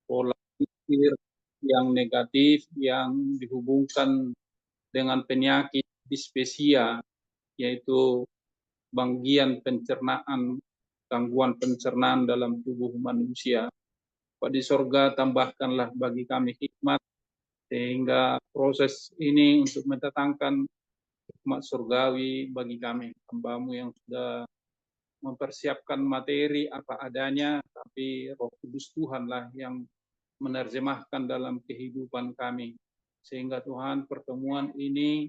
pola pikir yang negatif yang dihubungkan dengan penyakit dispepsia, yaitu gangguan pencernaan dalam tubuh manusia. Pak di sorga, tambahkanlah bagi kami hikmat, sehingga proses ini untuk mendatangkan hikmat surgawi bagi kami, hamba-Mu yang sudah mempersiapkan materi apa adanya, tapi Roh Kudus Tuhanlah yang menerjemahkan dalam kehidupan kami. Sehingga Tuhan, pertemuan ini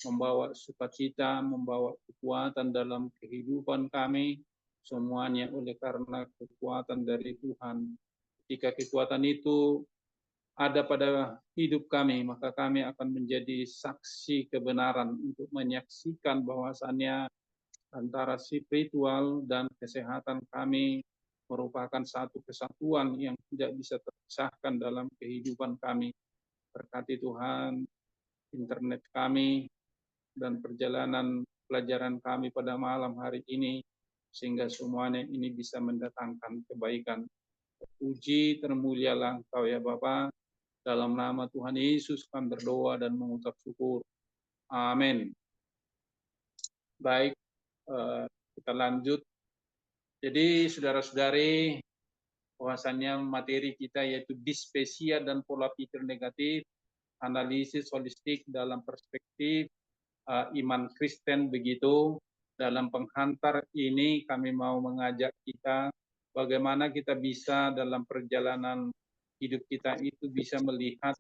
membawa sukacita, membawa kekuatan dalam kehidupan kami, semuanya oleh karena kekuatan dari Tuhan. Jika kekuatan itu ada pada hidup kami, maka kami akan menjadi saksi kebenaran untuk menyaksikan bahwasannya antara spiritual dan kesehatan kami merupakan satu kesatuan yang tidak bisa terpisahkan dalam kehidupan kami. Berkati Tuhan internet kami dan perjalanan pelajaran kami pada malam hari ini, sehingga semuanya ini bisa mendatangkan kebaikan. Puji termulialah Engkau ya Bapa. Dalam nama Tuhan Yesus kami berdoa dan mengucap syukur. Amin. Baik, kita lanjut. Jadi saudara-saudari, bahwasannya materi kita yaitu dispepsia dan pola pikir negatif, analisis holistik dalam perspektif iman Kristen begitu. Dalam penghantar ini kami mau mengajak kita bagaimana kita bisa dalam perjalanan hidup kita itu bisa melihat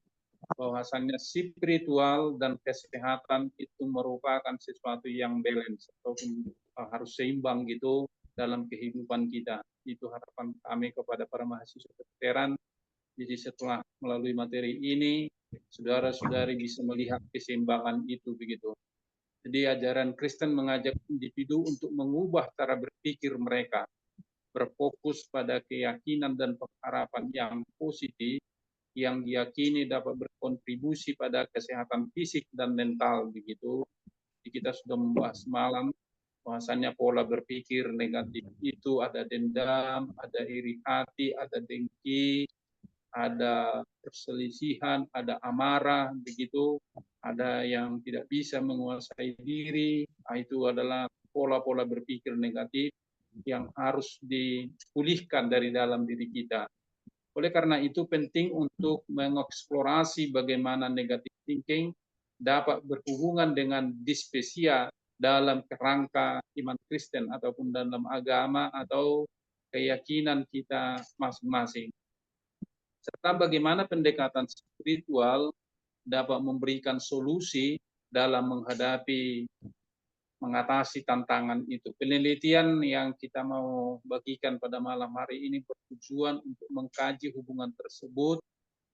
bahwasannya spiritual dan kesehatan itu merupakan sesuatu yang balance ataupun harus seimbang gitu dalam kehidupan kita. Itu harapan kami kepada para mahasiswa kedokteran. Jadi setelah melalui materi ini, saudara-saudari bisa melihat keseimbangan itu begitu. Jadi ajaran Kristen mengajak individu untuk mengubah cara berpikir mereka, berfokus pada keyakinan dan pengharapan yang positif, yang diyakini dapat berkontribusi pada kesehatan fisik dan mental begitu. Jadi kita sudah membahas malam bahwasannya pola berpikir negatif itu ada dendam, ada iri hati, ada dengki, ada perselisihan, ada amarah begitu, ada yang tidak bisa menguasai diri. Itu adalah pola-pola berpikir negatif yang harus dipulihkan dari dalam diri kita. Oleh karena itu penting untuk mengeksplorasi bagaimana negative thinking dapat berhubungan dengan dispepsia dalam kerangka iman Kristen ataupun dalam agama atau keyakinan kita masing-masing. Serta bagaimana pendekatan spiritual dapat memberikan solusi dalam mengatasi tantangan itu. Penelitian yang kita mau bagikan pada malam hari ini bertujuan untuk mengkaji hubungan tersebut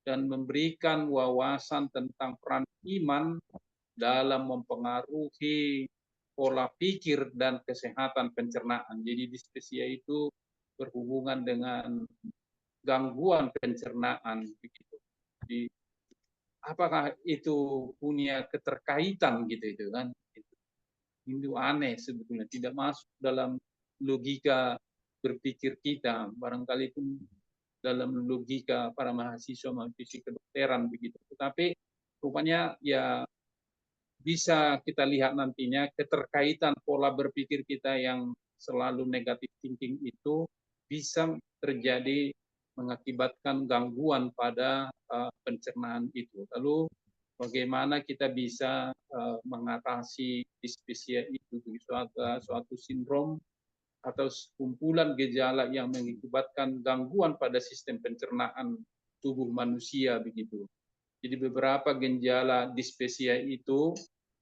dan memberikan wawasan tentang peran iman dalam mempengaruhi pola pikir dan kesehatan pencernaan. Jadi dispepsia itu berhubungan dengan gangguan pencernaan begitu. Jadi apakah itu punya keterkaitan gitu itu kan? Itu aneh sebetulnya, tidak masuk dalam logika berpikir kita, barangkali pun dalam logika para mahasiswa kedokteran begitu. Tetapi rupanya ya bisa kita lihat nantinya keterkaitan pola berpikir kita yang selalu negatif thinking itu bisa terjadi mengakibatkan gangguan pada pencernaan itu. Lalu bagaimana kita bisa mengatasi dispepsia itu, suatu sindrom atau kumpulan gejala yang mengakibatkan gangguan pada sistem pencernaan tubuh manusia begitu. Jadi beberapa gejala dispepsia itu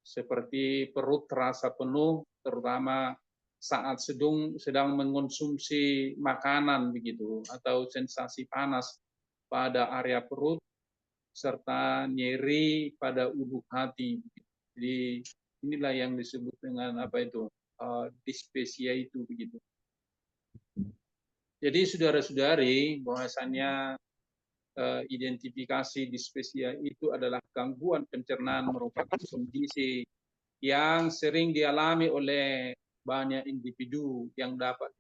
seperti perut terasa penuh, terutama saat sedang mengonsumsi makanan begitu, atau sensasi panas pada area perut, serta nyeri pada ujung hati. Jadi inilah yang disebut dengan dispepsia itu begitu. Jadi saudara-saudari, bahwasannya identifikasi dispepsia itu adalah gangguan pencernaan merupakan kondisi yang sering dialami oleh banyak individu yang dapat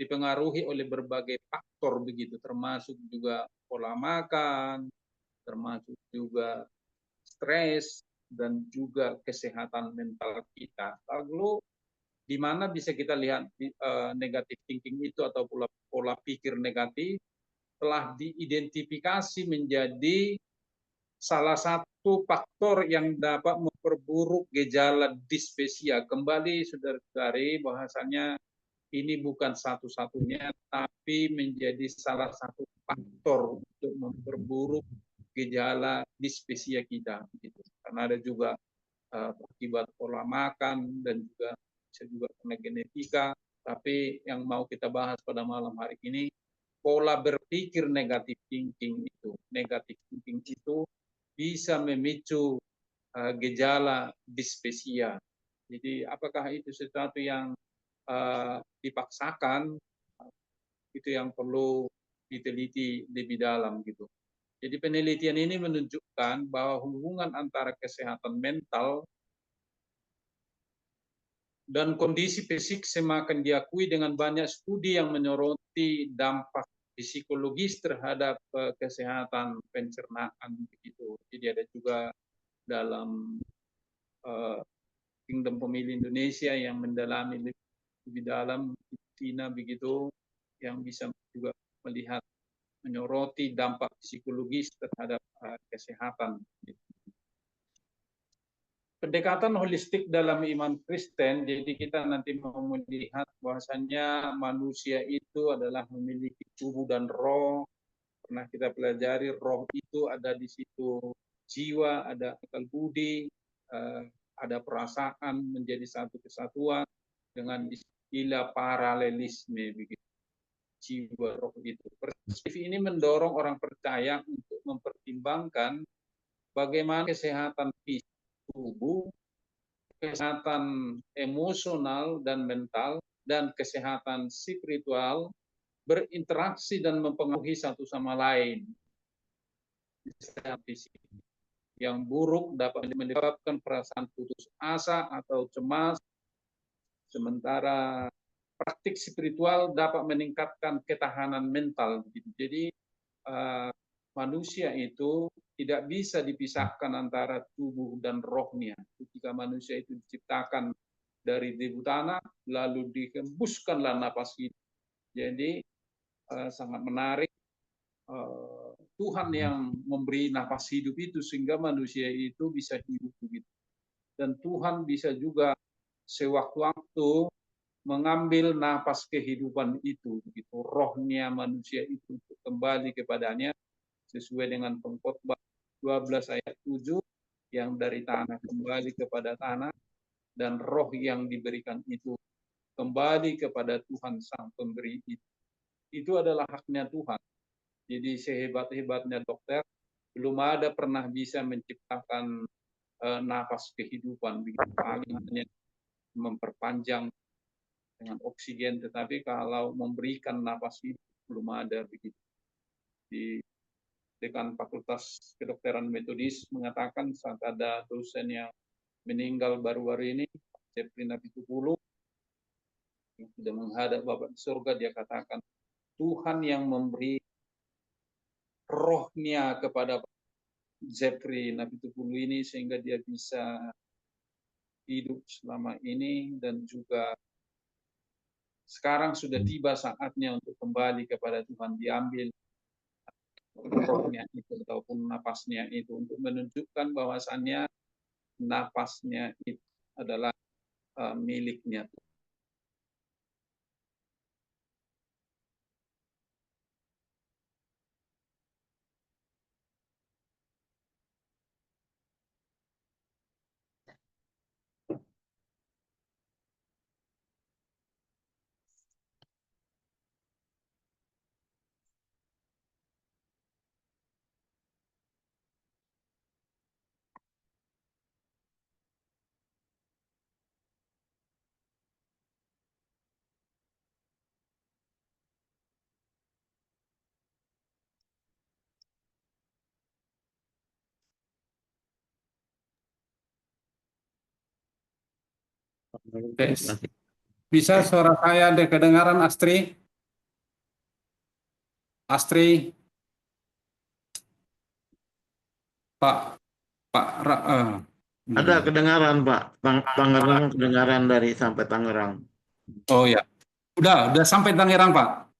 dipengaruhi oleh berbagai faktor begitu, termasuk juga pola makan, termasuk juga stres, dan juga kesehatan mental kita. Lalu di mana bisa kita lihat negatif thinking itu atau pola pikir negatif telah diidentifikasi menjadi salah satu faktor yang dapat memperburuk gejala dispepsia. Kembali saudara-saudari, bahasanya ini bukan satu-satunya, tapi menjadi salah satu faktor untuk memperburuk gejala dispepsia kita. Gitu. Karena ada juga akibat pola makan dan juga bisa juga karena genetika. Tapi yang mau kita bahas pada malam hari ini, pola berpikir negatif thinking itu. Negatif thinking itu bisa memicu gejala dispepsia. Jadi apakah itu sesuatu yang dipaksakan? Itu yang perlu diteliti lebih dalam gitu. Jadi penelitian ini menunjukkan bahwa hubungan antara kesehatan mental dan kondisi fisik semakin diakui dengan banyak studi yang menyoroti dampak psikologis terhadap kesehatan pencernaan begitu. Jadi ada juga dalam Kingdom Pemilih Indonesia yang mendalami lebih dalam Tina begitu, yang bisa juga melihat menyoroti dampak psikologis terhadap kesehatan. Pendekatan holistik dalam iman Kristen, jadi kita nanti mau melihat bahwasannya manusia itu adalah memiliki tubuh dan roh. Pernah kita pelajari roh itu ada di situ jiwa, ada akal budi, ada perasaan menjadi satu kesatuan dengan istilah paralelisme begitu. Jiwa roh itu. Perspektif ini mendorong orang percaya untuk mempertimbangkan bagaimana kesehatan fisik tubuh, kesehatan emosional dan mental, dan kesehatan spiritual berinteraksi dan mempengaruhi satu sama lain. Kesehatan fisik yang buruk dapat menyebabkan perasaan putus asa atau cemas, sementara praktik spiritual dapat meningkatkan ketahanan mental. Jadi manusia itu tidak bisa dipisahkan antara tubuh dan rohnya. Ketika manusia itu diciptakan dari debu tanah, lalu dihembuskanlah napas hidup. Jadi sangat menarik, Tuhan yang memberi napas hidup itu sehingga manusia itu bisa hidup begitu. Dan Tuhan bisa juga sewaktu-waktu mengambil napas kehidupan itu, begitu rohnya manusia itu untuk kembali kepadanya sesuai dengan Pengkhotbah 12 ayat 7 yang dari tanah kembali kepada tanah dan roh yang diberikan itu kembali kepada Tuhan sang pemberi itu. Itu adalah haknya Tuhan. Jadi sehebat-hebatnya dokter belum ada pernah bisa menciptakan napas kehidupan, begitu paling hanya memperpanjang dengan oksigen, tetapi kalau memberikan napas hidup belum ada begitu. Di Dekan Fakultas Kedokteran Metodis mengatakan saat ada dosen yang meninggal baru-baru ini, Jeffrey Napitupulu, yang sudah menghadap Bapa di surga, dia katakan Tuhan yang memberi rohnya kepada Jeffrey Napitupulu ini sehingga dia bisa hidup selama ini, dan juga sekarang sudah tiba saatnya untuk kembali kepada Tuhan, diambil rohnya itu ataupun napasnya itu untuk menunjukkan bahwasannya napasnya itu adalah miliknya. Tes. Bisa suara saya ada kedengaran, Astri? Astri, Pak Ada kedengaran Pak, Tangerang kedengaran dari sampai Tangerang. oh ya, udah sampai Tangerang Pak.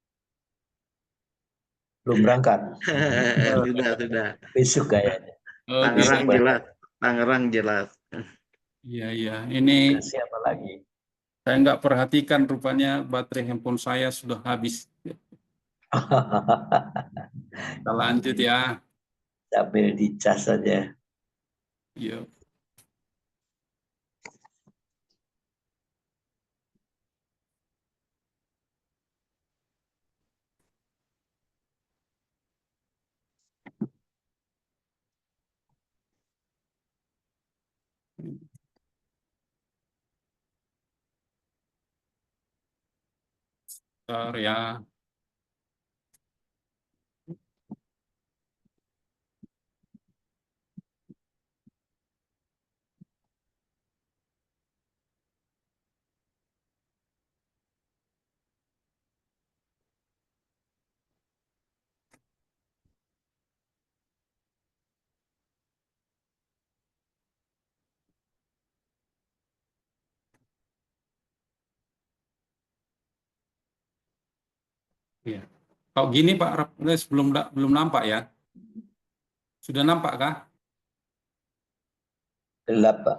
Belum berangkat. Sudah. Besok kayaknya. Oke. Tangerang jelas, Tangerang jelas. Iya. Ini Siapa lagi? saya nggak perhatikan, rupanya baterai handphone saya sudah habis. Kita lanjut ya. Sambil dicas saja. Iya. Bentar ya. Iya. Kalau gini Pak Raffles belum nampak ya? Sudah nampak kah? Gelap, Pak.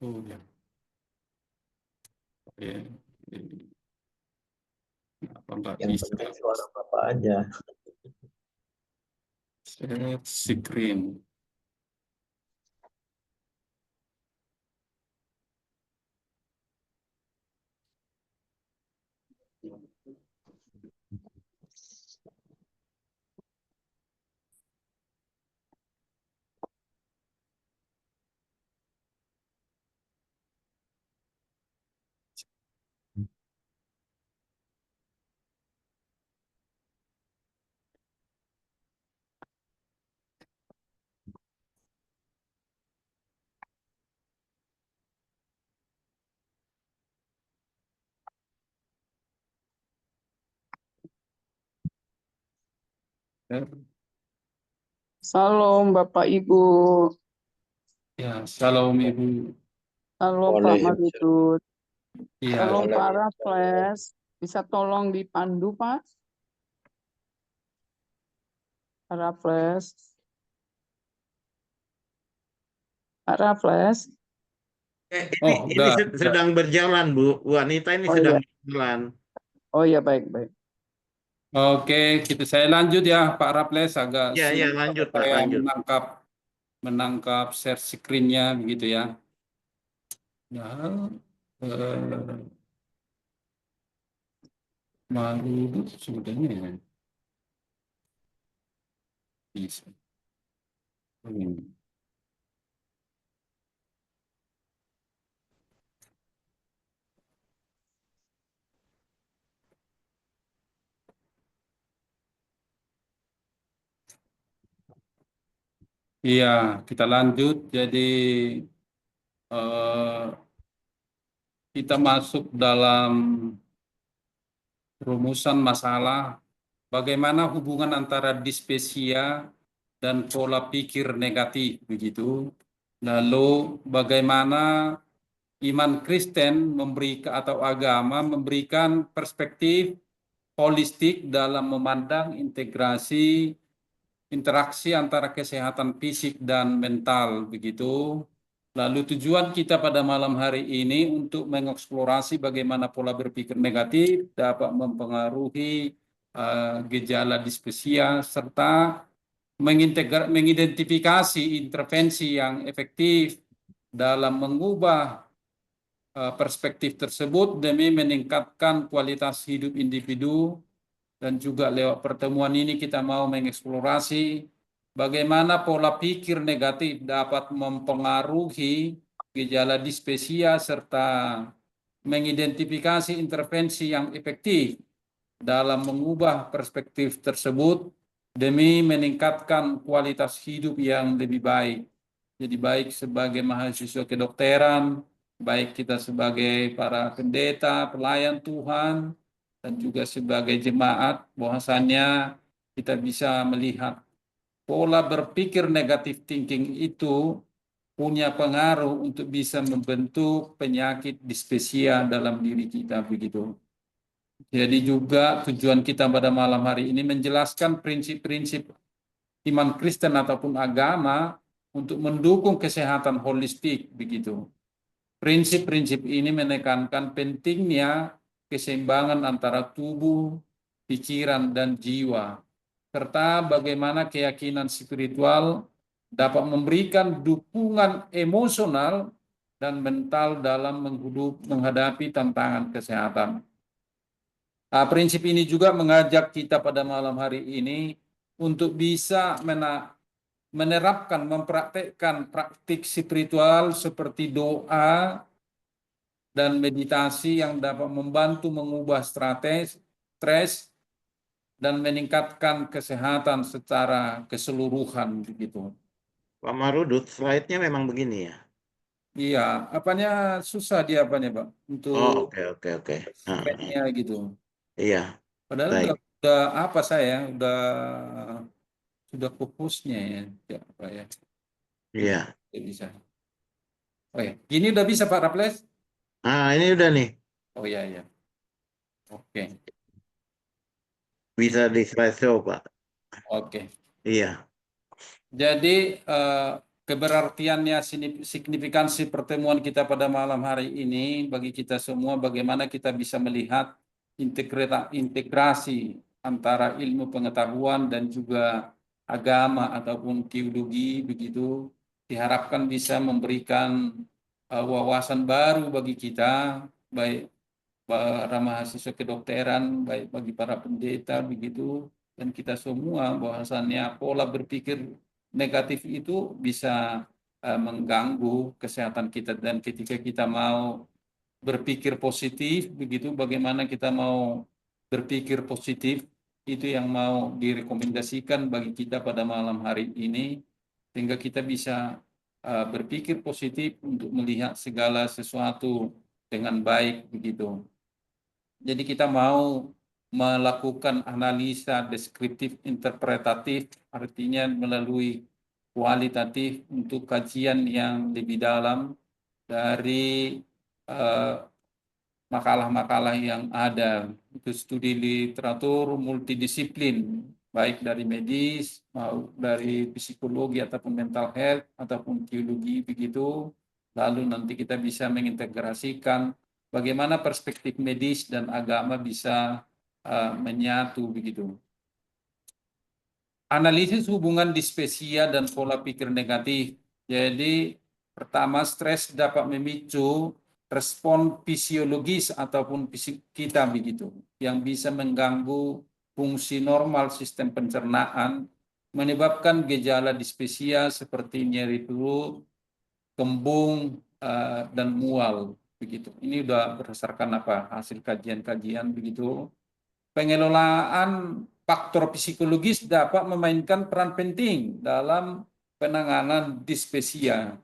Oh ya. Oke. Kenapa nggak Yang bisa? penting suara Bapak aja. Share screen. Salam Bapak Ibu, Ya, Shalom Ibu. salam Pak Maritut, Iya. salam Pak Raffles. Bisa tolong dipandu Pak? Pak Raffles. Pak Raffles. Ini sedang berjalan Bu, wanita ini sedang berjalan. Oh ya, baik. Oke, saya lanjut ya Pak Raffles, agak Ya, sulit lanjut Pak, saya lanjut. menangkap share screen-nya begitu ya. Nah, malu sebetulnya ya. Bisa. Iya, kita lanjut. Jadi kita masuk dalam rumusan masalah bagaimana hubungan antara dispesia dan pola pikir negatif begitu. Lalu bagaimana iman Kristen atau agama memberikan perspektif holistik dalam memandang interaksi antara kesehatan fisik dan mental begitu. Lalu tujuan kita pada malam hari ini untuk mengeksplorasi bagaimana pola berpikir negatif dapat mempengaruhi gejala dispepsia serta mengidentifikasi intervensi yang efektif dalam mengubah perspektif tersebut demi meningkatkan kualitas hidup individu. Dan juga lewat pertemuan ini kita mau mengeksplorasi bagaimana pola pikir negatif dapat mempengaruhi gejala dispepsia serta mengidentifikasi intervensi yang efektif dalam mengubah perspektif tersebut demi meningkatkan kualitas hidup yang lebih baik. Jadi baik sebagai mahasiswa kedokteran, baik kita sebagai para pendeta, pelayan Tuhan, dan juga sebagai jemaat, bahwasannya kita bisa melihat pola berpikir negatif thinking itu punya pengaruh untuk bisa membentuk penyakit dispepsia dalam diri kita begitu. Jadi juga tujuan kita pada malam hari ini menjelaskan prinsip-prinsip iman Kristen ataupun agama untuk mendukung kesehatan holistik begitu. Prinsip-prinsip ini menekankan pentingnya keseimbangan antara tubuh, pikiran, dan jiwa, serta bagaimana keyakinan spiritual dapat memberikan dukungan emosional dan mental dalam menghadapi tantangan kesehatan. Prinsip ini juga mengajak kita pada malam hari ini untuk bisa menerapkan, mempraktekkan praktik spiritual seperti doa dan meditasi yang dapat membantu mengubah stres dan meningkatkan kesehatan secara keseluruhan begitu. Pak Marudut, slide-nya memang begini ya? Iya, apanya susah dia apanya, Pak, Oh, untuk oke. slide-nya gitu. Iya, Padahal baik. udah apa saya sudah fokusnya ya, Pak ya. Iya. Tidak bisa. Oh ya, gini udah bisa Pak Raples? Ini udah nih. Oh ya. Oke. Bisa di slideshow, Pak. Oke. Iya. Jadi keberartiannya signifikansi pertemuan kita pada malam hari ini bagi kita semua bagaimana kita bisa melihat integrasi antara ilmu pengetahuan dan juga agama ataupun teologi begitu diharapkan bisa memberikan wawasan baru bagi kita baik para mahasiswa kedokteran baik bagi para pendeta begitu dan kita semua bahwasannya pola berpikir negatif itu bisa mengganggu kesehatan kita dan ketika kita mau berpikir positif begitu bagaimana kita mau berpikir positif itu yang mau direkomendasikan bagi kita pada malam hari ini sehingga kita bisa berpikir positif untuk melihat segala sesuatu dengan baik begitu. Jadi kita mau melakukan analisa deskriptif interpretatif, artinya melalui kualitatif untuk kajian yang lebih dalam dari makalah-makalah yang ada. Itu studi literatur multidisiplin, baik dari medis, mau dari psikologi ataupun mental health, ataupun teologi begitu. Lalu nanti kita bisa mengintegrasikan bagaimana perspektif medis dan agama bisa menyatu begitu. Analisis hubungan dispepsia dan pola pikir negatif. Jadi pertama stres dapat memicu respon fisiologis ataupun fisik kita begitu yang bisa mengganggu fungsi normal sistem pencernaan, menyebabkan gejala dispepsia seperti nyeri perut, kembung dan mual begitu. Ini sudah berdasarkan hasil kajian-kajian begitu. Pengelolaan faktor psikologis dapat memainkan peran penting dalam penanganan dispepsia.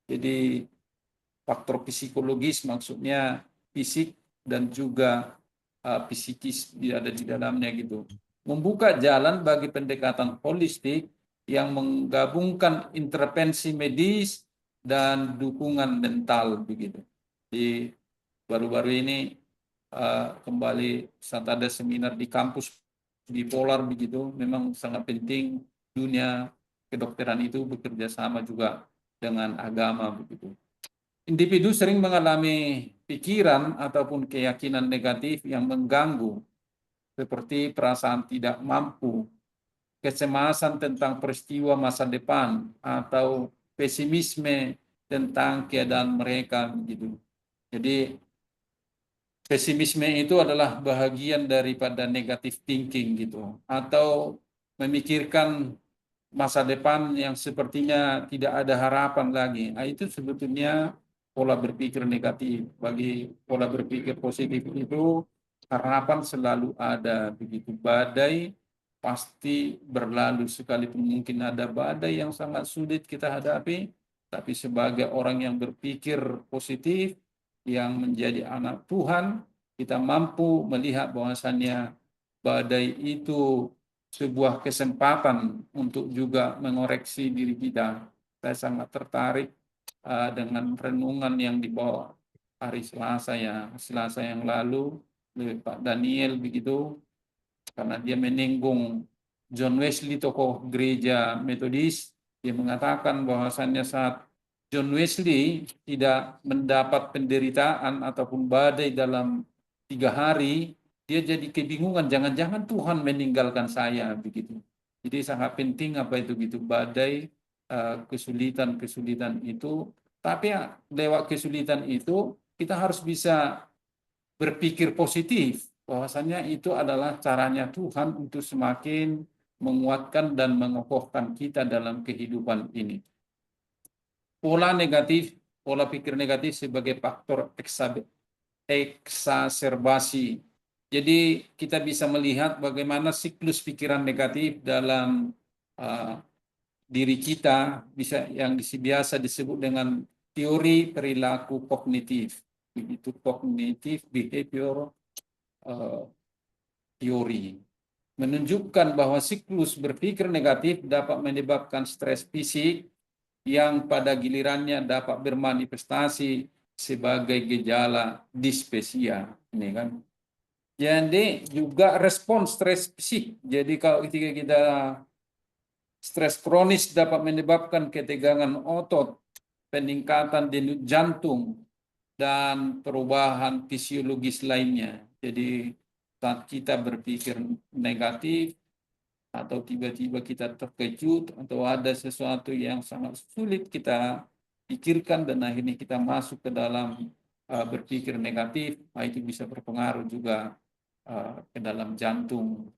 Jadi faktor psikologis maksudnya fisik dan juga psikis ada di dalamnya gitu. Membuka jalan bagi pendekatan holistik yang menggabungkan intervensi medis dan dukungan mental begitu. Di baru-baru ini kembali saat ada seminar di kampus bipolar begitu, memang sangat penting dunia kedokteran itu bekerja sama juga dengan agama begitu. Individu sering mengalami pikiran ataupun keyakinan negatif yang mengganggu, seperti perasaan tidak mampu, kecemasan tentang peristiwa masa depan, atau pesimisme tentang keadaan mereka begitu. Jadi pesimisme itu adalah bahagian daripada negative thinking gitu, atau memikirkan masa depan yang sepertinya tidak ada harapan lagi. Nah, itu sebetulnya pola berpikir negatif. Bagi pola berpikir positif itu harapan selalu ada begitu. Badai pasti berlalu, sekalipun mungkin ada badai yang sangat sulit kita hadapi, tapi sebagai orang yang berpikir positif, yang menjadi anak Tuhan, kita mampu melihat bahwasannya badai itu sebuah kesempatan untuk juga mengoreksi diri kita. Saya sangat tertarik dengan renungan yang dibawa hari Selasa yang lalu oleh Pak Daniel begitu, karena dia meninggung John Wesley, tokoh gereja Metodis. Dia mengatakan bahwasannya saat John Wesley tidak mendapat penderitaan ataupun badai dalam 3 hari, dia jadi kebingungan, jangan-jangan Tuhan meninggalkan saya begitu. Jadi sangat penting apa itu gitu, badai, kesulitan-kesulitan itu. Tapi lewat kesulitan itu kita harus bisa berpikir positif, bahwasanya itu adalah caranya Tuhan untuk semakin menguatkan dan mengokohkan kita dalam kehidupan ini. Pola pikir negatif sebagai faktor eksaserbasi. Jadi kita bisa melihat bagaimana siklus pikiran negatif dalam diri kita yang biasa disebut dengan teori perilaku kognitif. Begitu, kognitif behavior teori menunjukkan bahwa siklus berpikir negatif dapat menyebabkan stres fisik yang pada gilirannya dapat bermanifestasi sebagai gejala dispepsia. Ini kan. Jadi juga respon stres fisik. Jadi kalau ketika kita stres kronis dapat menyebabkan ketegangan otot, peningkatan denyut jantung, dan perubahan fisiologis lainnya. Jadi saat kita berpikir negatif, atau tiba-tiba kita terkejut, atau ada sesuatu yang sangat sulit kita pikirkan, dan akhirnya kita masuk ke dalam berpikir negatif, itu bisa berpengaruh juga ke dalam jantung.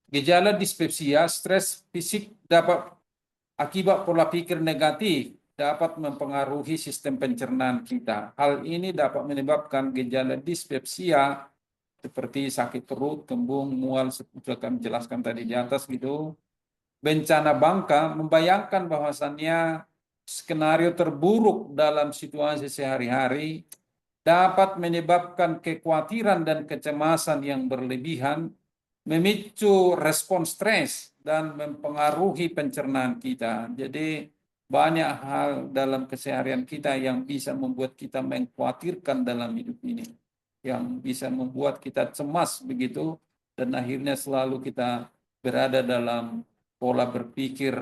Gejala dispepsia, stres fisik dapat akibat pola pikir negatif dapat mempengaruhi sistem pencernaan kita. Hal ini dapat menyebabkan gejala dispepsia seperti sakit perut, kembung, mual, seperti kami jelaskan tadi di atas gitu. Bencana bangka membayangkan bahwasannya skenario terburuk dalam situasi sehari-hari dapat menyebabkan kekhawatiran dan kecemasan yang berlebihan, memicu respon stres dan mempengaruhi pencernaan kita. Jadi banyak hal dalam keseharian kita yang bisa membuat kita mengkhawatirkan dalam hidup ini, yang bisa membuat kita cemas begitu, dan akhirnya selalu kita berada dalam pola berpikir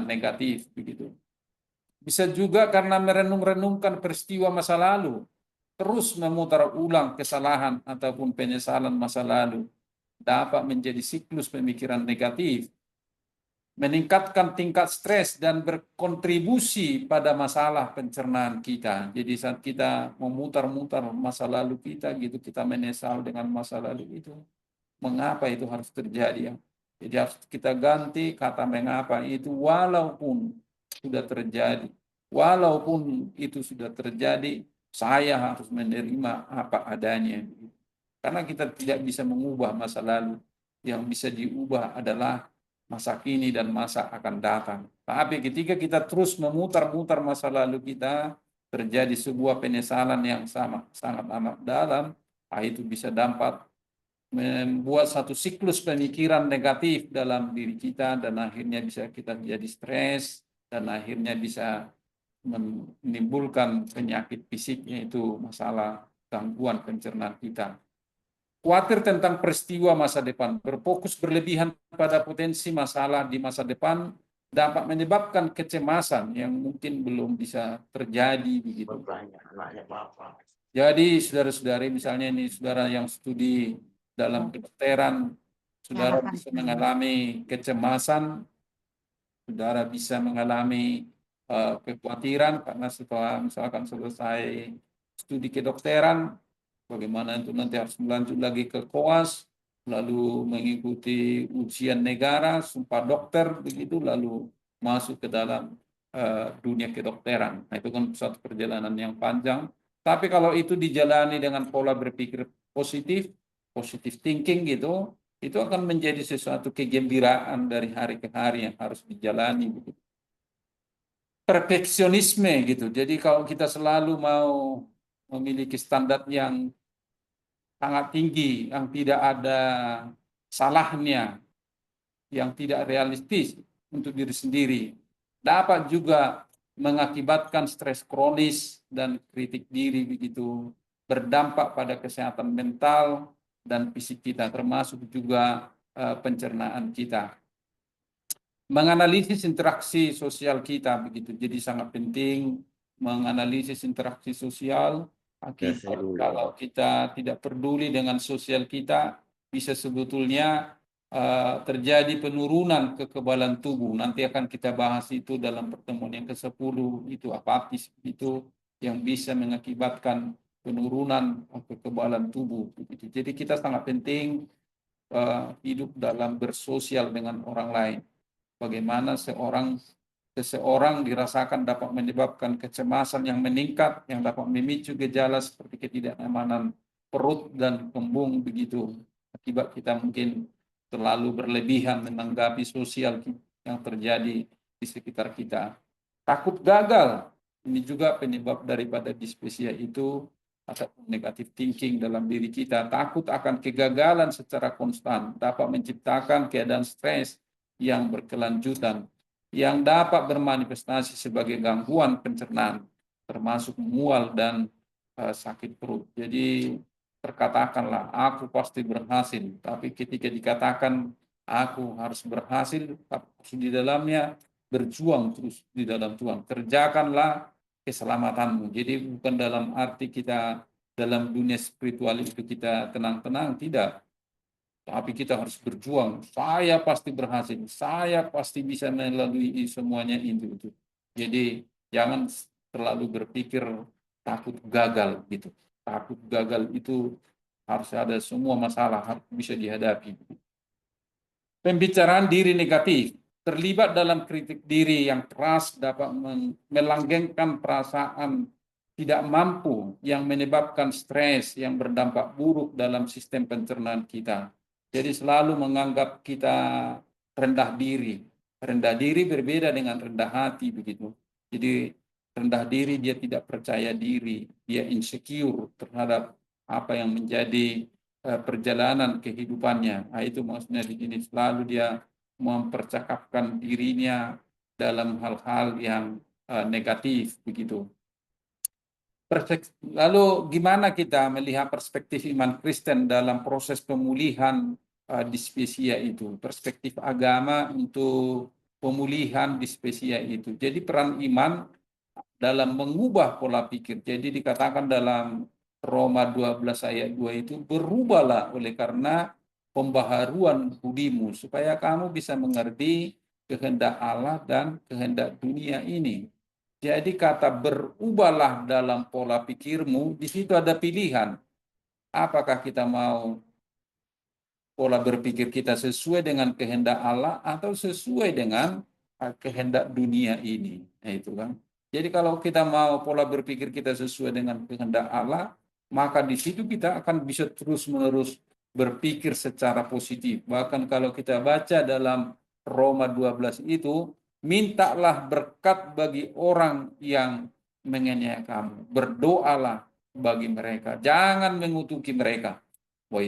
negatif begitu. Bisa juga karena merenung-renungkan peristiwa masa lalu, terus memutar ulang kesalahan ataupun penyesalan masa lalu dapat menjadi siklus pemikiran negatif, meningkatkan tingkat stres dan berkontribusi pada masalah pencernaan kita. Jadi saat kita memutar-mutar masa lalu kita gitu, kita menyesal dengan masa lalu itu. Mengapa itu harus terjadi ya? Jadi harus kita ganti kata mengapa itu, walaupun sudah terjadi. Walaupun itu sudah terjadi, saya harus menerima apa adanya. Karena kita tidak bisa mengubah masa lalu. Yang bisa diubah adalah masa kini dan masa akan datang. Tapi ketika kita terus memutar-mutar masa lalu kita, terjadi sebuah penyesalan yang sangat amat dalam, itu bisa dapat membuat satu siklus pemikiran negatif dalam diri kita, dan akhirnya bisa kita jadi stres, dan akhirnya bisa menimbulkan penyakit fisik, yaitu masalah gangguan pencernaan kita. Khawatir tentang peristiwa masa depan, berfokus berlebihan pada potensi masalah di masa depan dapat menyebabkan kecemasan yang mungkin belum bisa terjadi begitu. Jadi saudara-saudari, misalnya ini saudara yang studi dalam kedokteran, saudara bisa mengalami kecemasan, saudara bisa mengalami kekhawatiran karena setelah misalkan selesai studi kedokteran, bagaimana itu nanti harus melanjut lagi ke koas, lalu mengikuti ujian negara, sumpah dokter, begitu, lalu masuk ke dalam dunia kedokteran. Nah, itu kan suatu perjalanan yang panjang. Tapi kalau itu dijalani dengan pola berpikir positif, positive thinking gitu, itu akan menjadi sesuatu kegembiraan dari hari ke hari yang harus dijalani. Gitu. Perfeksionisme gitu. Jadi kalau kita selalu mau memiliki standar yang sangat tinggi, yang tidak ada salahnya yang tidak realistis untuk diri sendiri, dapat juga mengakibatkan stres kronis dan kritik diri begitu, berdampak pada kesehatan mental dan fisik kita, termasuk juga pencernaan kita. Menganalisis interaksi sosial kita begitu, jadi sangat penting menganalisis interaksi sosial. Akibat kalau kita tidak peduli dengan sosial kita, bisa sebetulnya terjadi penurunan kekebalan tubuh. Nanti akan kita bahas itu dalam pertemuan yang ke-10, itu apatis itu yang bisa mengakibatkan penurunan kekebalan tubuh. Jadi kita sangat penting hidup dalam bersosial dengan orang lain. Bagaimana seseorang dirasakan dapat menyebabkan kecemasan yang meningkat, yang dapat memicu gejala seperti ketidaknyamanan perut dan kembung begitu. Akibat kita mungkin terlalu berlebihan menanggapi sosial yang terjadi di sekitar kita. Takut gagal, ini juga penyebab daripada dispepsia itu, atau negative thinking dalam diri kita. Takut akan kegagalan secara konstan dapat menciptakan keadaan stres yang berkelanjutan, yang dapat bermanifestasi sebagai gangguan pencernaan, termasuk mual dan sakit perut. Jadi terkatakanlah aku pasti berhasil, tapi ketika dikatakan aku harus berhasil, di dalamnya berjuang terus di dalam Tuhan. Kerjakanlah keselamatanmu. Jadi bukan dalam arti kita dalam dunia spiritual itu kita tenang-tenang, tidak. Tapi kita harus berjuang. Saya pasti berhasil. Saya pasti bisa melalui semuanya itu. Jadi jangan terlalu berpikir takut gagal gitu. Takut gagal itu harus ada semua masalah harus bisa dihadapi. Pembicaraan diri negatif, terlibat dalam kritik diri yang keras dapat melanggengkan perasaan tidak mampu yang menyebabkan stres yang berdampak buruk dalam sistem pencernaan kita. Jadi selalu menganggap kita rendah diri. Rendah diri berbeda dengan rendah hati begitu. Jadi rendah diri dia tidak percaya diri, dia insecure terhadap apa yang menjadi perjalanan kehidupannya. Nah, itu maksudnya di sini selalu dia mempercakapkan dirinya dalam hal-hal yang negatif begitu. Lalu gimana kita melihat perspektif iman Kristen dalam proses pemulihan dispepsia itu, perspektif agama untuk pemulihan dispepsia itu. Jadi peran iman dalam mengubah pola pikir. Jadi dikatakan dalam Roma 12 ayat 2 itu, berubahlah oleh karena pembaharuan budimu supaya kamu bisa mengerti kehendak Allah dan kehendak dunia ini. Jadi kata berubahlah dalam pola pikirmu, di situ ada pilihan. Apakah kita mau pola berpikir kita sesuai dengan kehendak Allah atau sesuai dengan kehendak dunia ini. Nah, itu kan. Jadi kalau kita mau pola berpikir kita sesuai dengan kehendak Allah, maka di situ kita akan bisa terus-menerus berpikir secara positif. Bahkan kalau kita baca dalam Roma 12 itu, mintalah berkat bagi orang yang menganiaya kamu. Berdoalah bagi mereka. Jangan mengutuki mereka. Wah,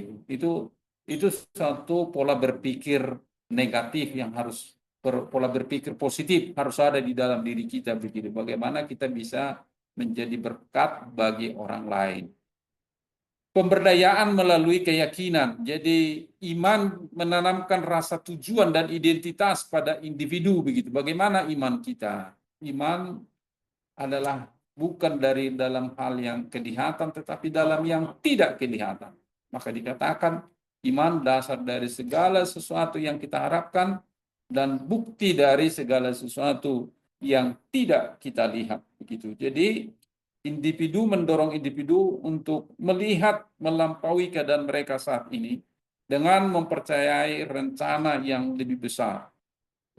itu satu pola berpikir negatif yang harus pola berpikir positif harus ada di dalam diri kita begitu. Bagaimana kita bisa menjadi berkat bagi orang lain. Pemberdayaan melalui keyakinan. Jadi iman menanamkan rasa tujuan dan identitas pada individu begitu. Bagaimana iman kita? Iman adalah bukan dari dalam hal yang kelihatan tetapi dalam yang tidak kelihatan. Maka dikatakan iman dasar dari segala sesuatu yang kita harapkan dan bukti dari segala sesuatu yang tidak kita lihat begitu. Jadi individu mendorong individu untuk melihat melampaui keadaan mereka saat ini dengan mempercayai rencana yang lebih besar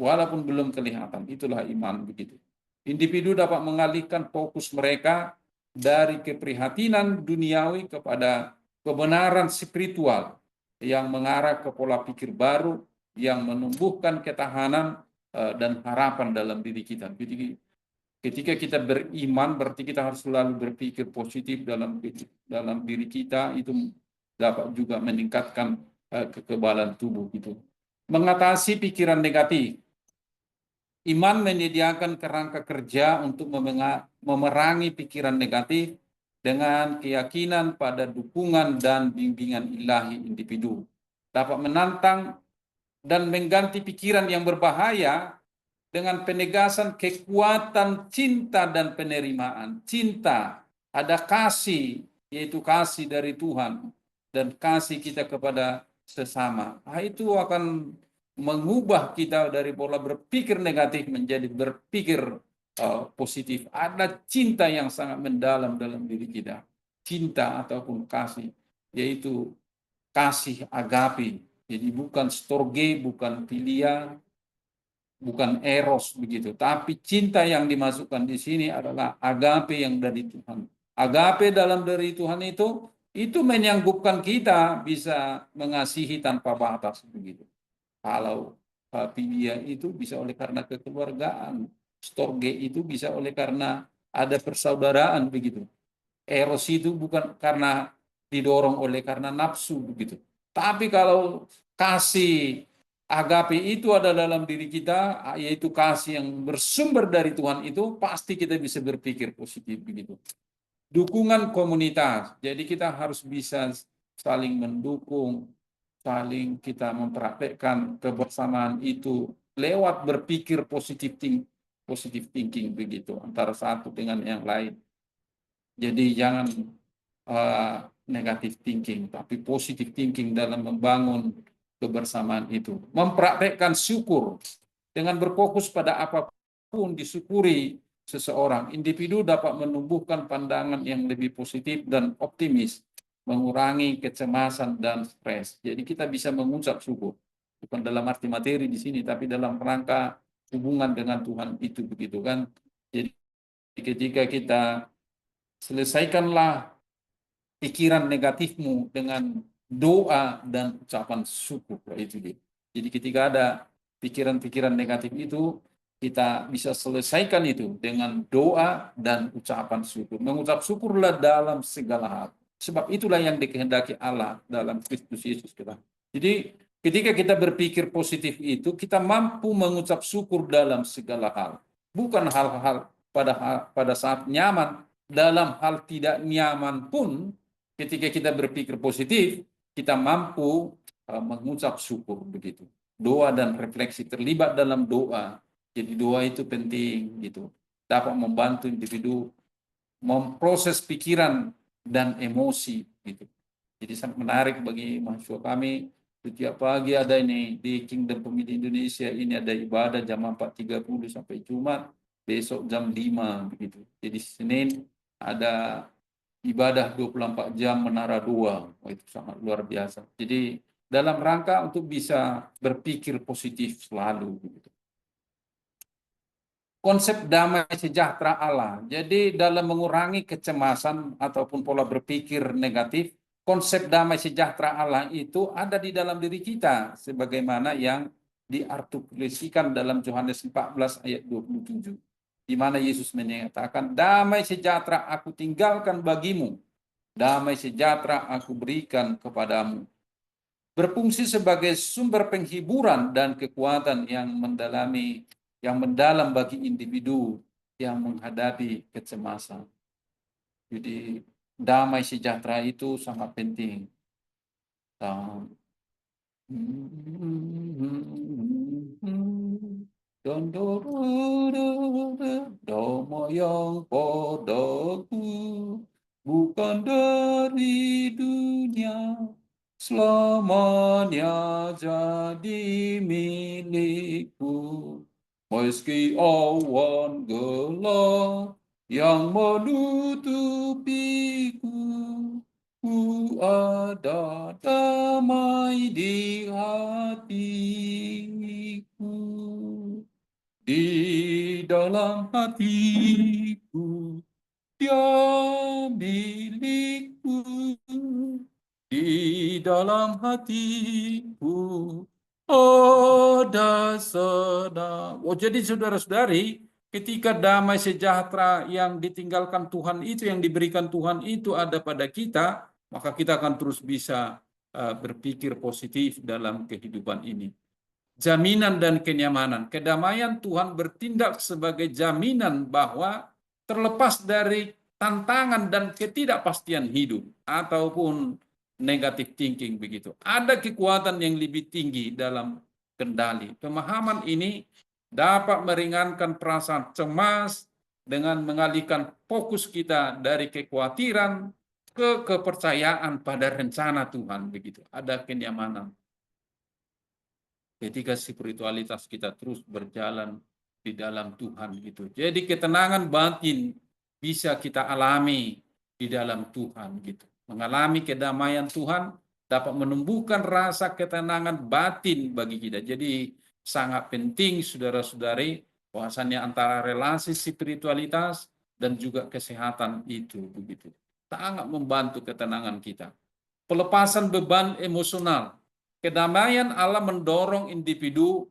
walaupun belum kelihatan. Itulah iman begitu. Individu dapat mengalihkan fokus mereka dari keprihatinan duniawi kepada kebenaran spiritual yang mengarah ke pola pikir baru yang menumbuhkan ketahanan dan harapan dalam diri kita. Jadi ketika kita beriman, berarti kita harus selalu berpikir positif dalam diri kita, itu dapat juga meningkatkan kekebalan tubuh gitu. Mengatasi pikiran negatif. Iman menyediakan kerangka kerja untuk memerangi pikiran negatif dengan keyakinan pada dukungan dan bimbingan ilahi individu. Dapat menantang dan mengganti pikiran yang berbahaya dengan penegasan kekuatan cinta dan penerimaan. Cinta, ada kasih, yaitu kasih dari Tuhan, dan kasih kita kepada sesama. Nah, itu akan mengubah kita dari pola berpikir negatif menjadi berpikir positif. Ada cinta yang sangat mendalam dalam diri kita. Cinta ataupun kasih, yaitu kasih agape. Jadi bukan storge, bukan filia, bukan eros begitu. Tapi cinta yang dimasukkan di sini adalah agape yang dari Tuhan. Agape dalam dari Tuhan itu menyanggupkan kita bisa mengasihi tanpa batas begitu. Kalau filia itu bisa oleh karena kekeluargaan, storge itu bisa oleh karena ada persaudaraan begitu. Eros itu bukan karena didorong oleh karena nafsu begitu. Tapi kalau kasih agape itu ada dalam diri kita, yaitu kasih yang bersumber dari Tuhan itu, pasti kita bisa berpikir positif begitu. Dukungan komunitas. Jadi kita harus bisa saling mendukung, saling kita mempraktekkan kebersamaan itu lewat berpikir positif thinking begitu antara satu dengan yang lain. Jadi jangan negatif thinking, tapi positif thinking dalam membangun kebersamaan itu. Mempraktekkan syukur dengan berfokus pada apapun disyukuri seseorang. Individu dapat menumbuhkan pandangan yang lebih positif dan optimis, mengurangi kecemasan dan stres. Jadi kita bisa mengucap syukur, bukan dalam arti materi di sini, tapi dalam rangka hubungan dengan Tuhan itu begitu kan. Jadi ketika kita selesaikanlah pikiran negatifmu dengan doa dan ucapan syukur itu dia. Jadi ketika ada pikiran-pikiran negatif itu, kita bisa selesaikan itu dengan doa dan ucapan syukur. Mengucap syukurlah dalam segala hal. Sebab itulah yang dikehendaki Allah dalam Kristus Yesus kita. Jadi ketika kita berpikir positif itu, kita mampu mengucap syukur dalam segala hal. Bukan hal-hal pada saat nyaman, dalam hal tidak nyaman pun, ketika kita berpikir positif, kita mampu mengucap syukur begitu. Doa dan refleksi terlibat dalam doa. Jadi doa itu penting gitu. Dapat membantu individu memproses pikiran dan emosi gitu. Jadi sangat menarik bagi mahasiswa kami. Setiap pagi ada ini di Kingdom Community Indonesia ini ada ibadah jam 4.30 sampai Jumat, besok jam 5 begitu. Jadi Senin ada ibadah 24 jam menara dua. Itu sangat luar biasa. Jadi dalam rangka untuk bisa berpikir positif selalu begitu. Konsep damai sejahtera Allah. Jadi dalam mengurangi kecemasan ataupun pola berpikir negatif, konsep damai sejahtera Allah itu ada di dalam diri kita sebagaimana yang diartikulasikan dalam Yohanes 14 ayat 27. Di mana Yesus menyatakan, damai sejahtera aku tinggalkan bagimu, damai sejahtera aku berikan kepadamu. Berfungsi sebagai sumber penghiburan dan kekuatan yang mendalam bagi individu yang menghadapi kecemasan. Jadi damai sejahtera itu sangat penting. Damai yang padaku bukan dari dunia, selamanya jadi milikku. Meski awan gelap yang menutupiku, ku ada damai di hatiku. Di dalam hatiku, dia milikku. Di dalam hatiku ada senang. Oh, jadi saudara-saudari, ketika damai sejahtera yang ditinggalkan Tuhan itu, yang diberikan Tuhan itu ada pada kita, maka kita akan terus bisa berpikir positif dalam kehidupan ini. Jaminan dan kenyamanan. Kedamaian Tuhan bertindak sebagai jaminan bahwa terlepas dari tantangan dan ketidakpastian hidup ataupun negative thinking begitu. Ada kekuatan yang lebih tinggi dalam kendali. Pemahaman ini dapat meringankan perasaan cemas dengan mengalihkan fokus kita dari kekhawatiran ke kepercayaan pada rencana Tuhan begitu. Ada kenyamanan ketika spiritualitas kita terus berjalan di dalam Tuhan gitu. Jadi ketenangan batin bisa kita alami di dalam Tuhan gitu. Mengalami kedamaian Tuhan dapat menumbuhkan rasa ketenangan batin bagi kita. Jadi sangat penting saudara-saudari bahwasannya antara relasi spiritualitas dan juga kesehatan itu begitu. Sangat membantu ketenangan kita. Pelepasan beban emosional. Kedamaian Allah mendorong individu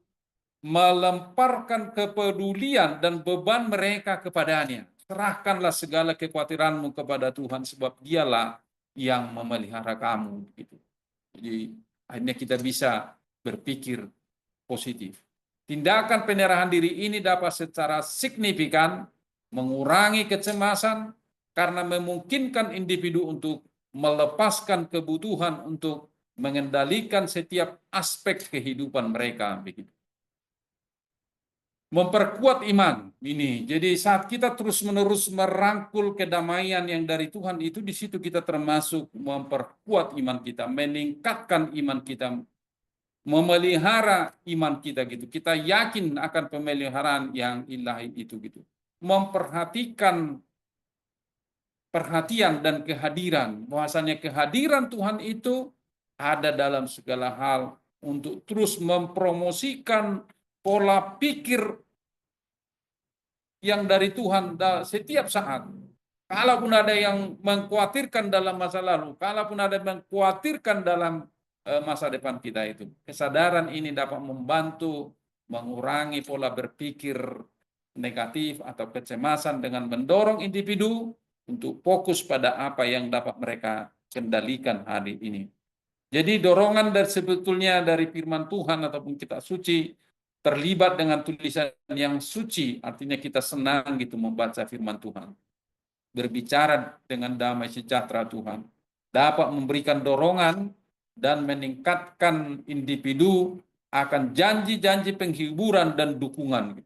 melemparkan kepedulian dan beban mereka kepadanya. Serahkanlah segala kekhawatiranmu kepada Tuhan sebab dialah yang memelihara kamu. Gitu. Jadi akhirnya kita bisa berpikir positif. Tindakan penyerahan diri ini dapat secara signifikan mengurangi kecemasan karena memungkinkan individu untuk melepaskan kebutuhan untuk mengendalikan setiap aspek kehidupan mereka begitu. Memperkuat iman ini. Jadi saat kita terus-menerus merangkul kedamaian yang dari Tuhan itu, di situ kita termasuk memperkuat iman kita, meningkatkan iman kita, memelihara iman kita gitu. Kita yakin akan pemeliharaan yang ilahi itu gitu. Memperhatikan perhatian dan kehadiran, bahwasanya kehadiran Tuhan itu ada dalam segala hal untuk terus mempromosikan pola pikir yang dari Tuhan setiap saat. Kalaupun ada yang mengkhawatirkan dalam masa lalu, kalaupun ada yang mengkhawatirkan dalam masa depan kita itu, kesadaran ini dapat membantu mengurangi pola berpikir negatif atau kecemasan dengan mendorong individu untuk fokus pada apa yang dapat mereka kendalikan hari ini. Jadi dorongan dari sebetulnya dari firman Tuhan ataupun kitab suci terlibat dengan tulisan yang suci, artinya kita senang gitu membaca firman Tuhan. Berbicara dengan damai sejahtera Tuhan dapat memberikan dorongan dan meningkatkan individu akan janji-janji penghiburan dan dukungan.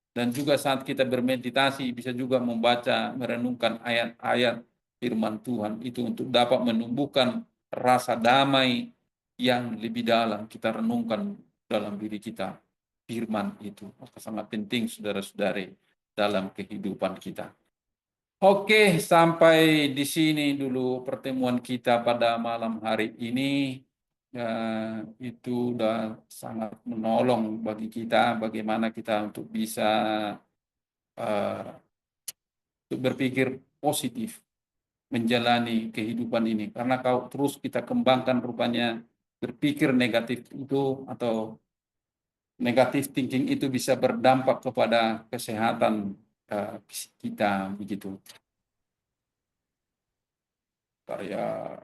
Dan juga saat kita bermeditasi bisa juga membaca, merenungkan ayat-ayat firman Tuhan itu untuk dapat menumbuhkan rasa damai yang lebih dalam. Kita renungkan dalam diri kita firman itu. Sangat penting saudara-saudari dalam kehidupan kita. Oke, sampai di sini dulu pertemuan kita pada malam hari ini. Itu sudah sangat menolong bagi kita bagaimana kita untuk bisa untuk berpikir positif menjalani kehidupan ini, karena kalau terus kita kembangkan rupanya berpikir negatif itu atau negatif thinking itu bisa berdampak kepada kesehatan kita begitu. Karya